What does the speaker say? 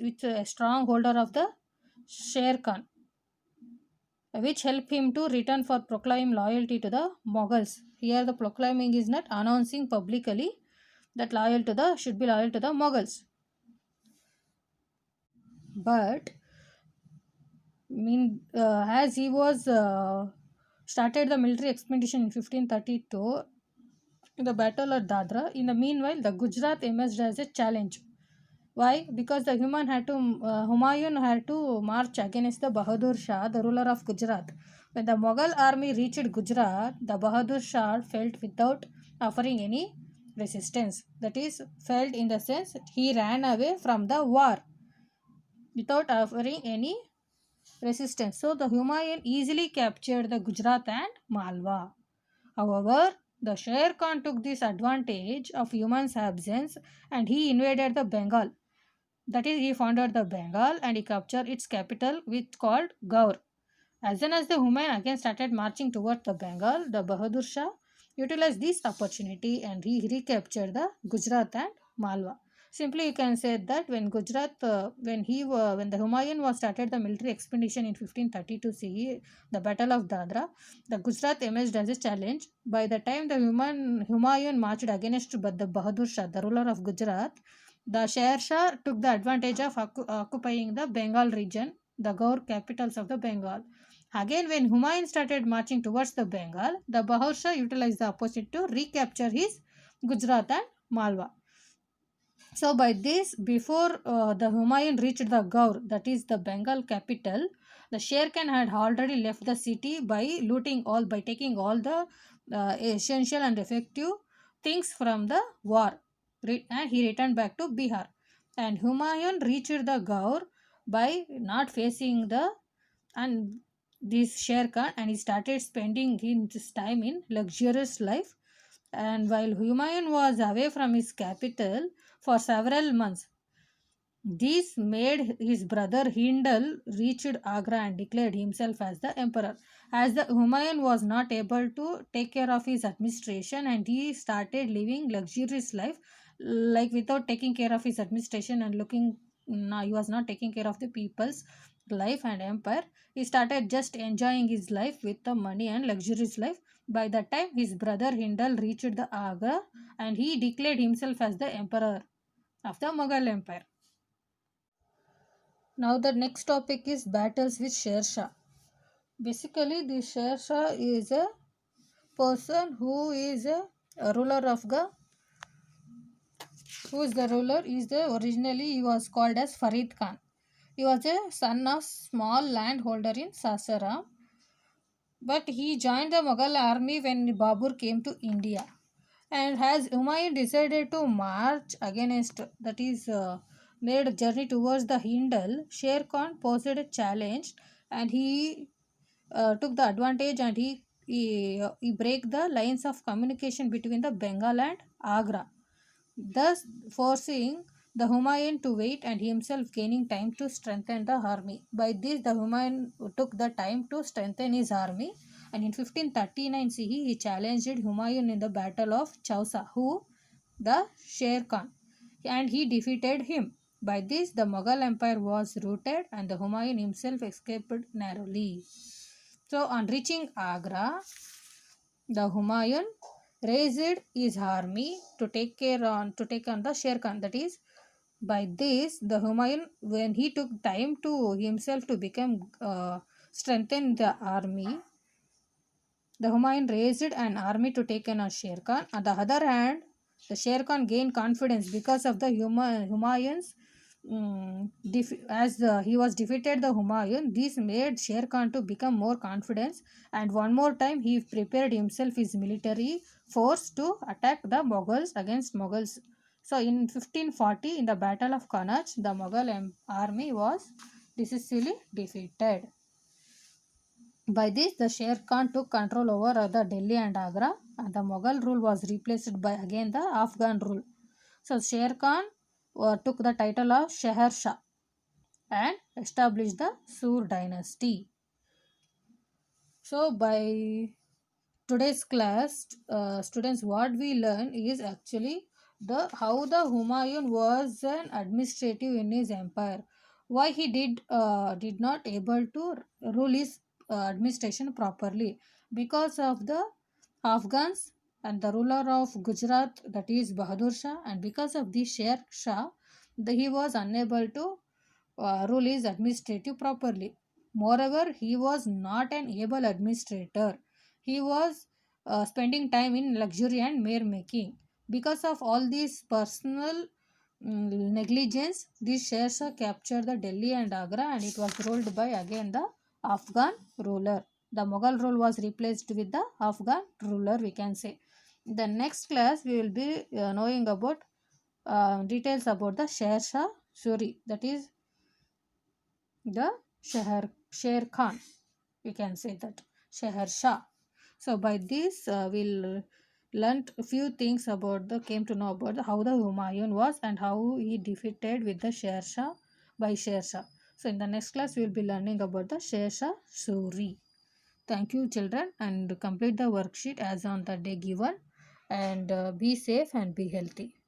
with a strong holder of the Sher Khan, which help him to return for proclaim loyalty to the Mughals. Here the proclaiming is not announcing publicly that loyal to the should be loyal to the Mughals, but as he was started the military expedition in 1532 in the battle at Dadra. In the meanwhile, the Gujarat emerged as a challenge. Why? Because Humayun had to march against the Bahadur Shah, the ruler of Gujarat. When the Mughal army reached Gujarat, the Bahadur Shah felt without offering any resistance. That is, felt in the sense he ran away from the war without offering any resistance. So the Humayun easily captured the Gujarat and Malwa. However, the Sher Khan took this advantage of Humayun's absence and he invaded the Bengal. That is, he founded the Bengal and he captured its capital, which called Gaur. As soon as the Humayun again started marching towards the Bengal, the Bahadur Shah utilized this opportunity and he recaptured the Gujarat and Malwa. Simply, you can say that when the Humayun was started the military expedition in 1532 CE, the Battle of Dadra, the Gujarat emerged as a challenge. By the time the Humayun marched against the Bahadur Shah, the ruler of Gujarat, the Sher Shah took the advantage of occupying the Bengal region, the Gaur capitals of the Bengal. Again, when Humayun started marching towards the Bengal, the Bahadur Shah utilized the opposite to recapture his Gujarat and Malwa. So, by this, before the Humayun reached the Gaur, that is the Bengal capital, the Sher Khan had already left the city by taking all the essential and effective things from the war, and he returned back to Bihar. And Humayun reached the Gaur by not facing the and this Sher Khan, and he started spending his time in luxurious life. And while Humayun was away from his capital for several months, this made his brother Hindal reached Agra and declared himself as the emperor. As the Humayun was not able to take care of his administration and he started living luxurious life, like without taking care of his administration and looking, no, he was not taking care of the people's life and empire. He started just enjoying his life with the money and luxurious life. By the time his brother Hindal reached the Agra and he declared himself as the emperor of the Mughal Empire. Now the next topic is battles with Sher Shah. Basically, the Sher Shah is a person a ruler of the who is the ruler is the originally he was called as Farid Khan. He was a son of small landholder in Sasaram, but he joined the Mughal army when Babur came to India. And as Humayun decided to march against, that is, made a journey towards the Hindal, Sher Khan posed a challenge and he took the advantage and he break the lines of communication between the Bengal and Agra, thus forcing the Humayun to wait and himself gaining time to strengthen the army. By this, the Humayun took the time to strengthen his army, and in 1539 CE he challenged Humayun in the Battle of Chausa, who the Sher Khan, and he defeated him. By this, the Mughal Empire was routed and the Humayun himself escaped narrowly. So, on reaching Agra, the Humayun raised his army to take on the Sher Khan. That is, by this, the Humayun, when he took time to himself to become strengthen the army, the Humayun raised an army to take on Sher Khan. On the other hand, the Sher Khan gained confidence because of the Humayun's he was defeated the Humayun. This made Sher Khan to become more confident, and one more time he prepared himself his military force to attack the Mughals against Mughals. So in 1540, in the Battle of Kannauj, the Mughal army was decisively defeated. By this, the Sher Khan took control over the Delhi and Agra, and the Mughal rule was replaced by again the Afghan rule. So Sher Khan took the title of Sheher Shah and established the Sur dynasty. So by today's class, students, what we learn is actually the how the Humayun was an administrative in his empire. why he did not able to rule his administration properly, because of the Afghans and the ruler of Gujarat, that is Bahadur Shah, and because of the Sher Shah, he was unable to rule his administrative properly. Moreover, he was not an able administrator. He was spending time in luxury and meremaking. Because of all these personal negligence, this Sher Shah captured the Delhi and Agra, and it was ruled by again the Afghan ruler. The Mughal rule was replaced with the Afghan ruler, we can say. The next class we will be knowing about details about the Sher Shah Suri, that is the Sher Khan, we can say that Sheher Shah. So by this we'll learnt a few things about the came to know about how the Humayun was and how he defeated with the Sher Shah by Sher Shah. So in the next class we will be learning about the Sher Shah Suri. Thank you children, and complete the worksheet as on the day given, and be safe and be healthy.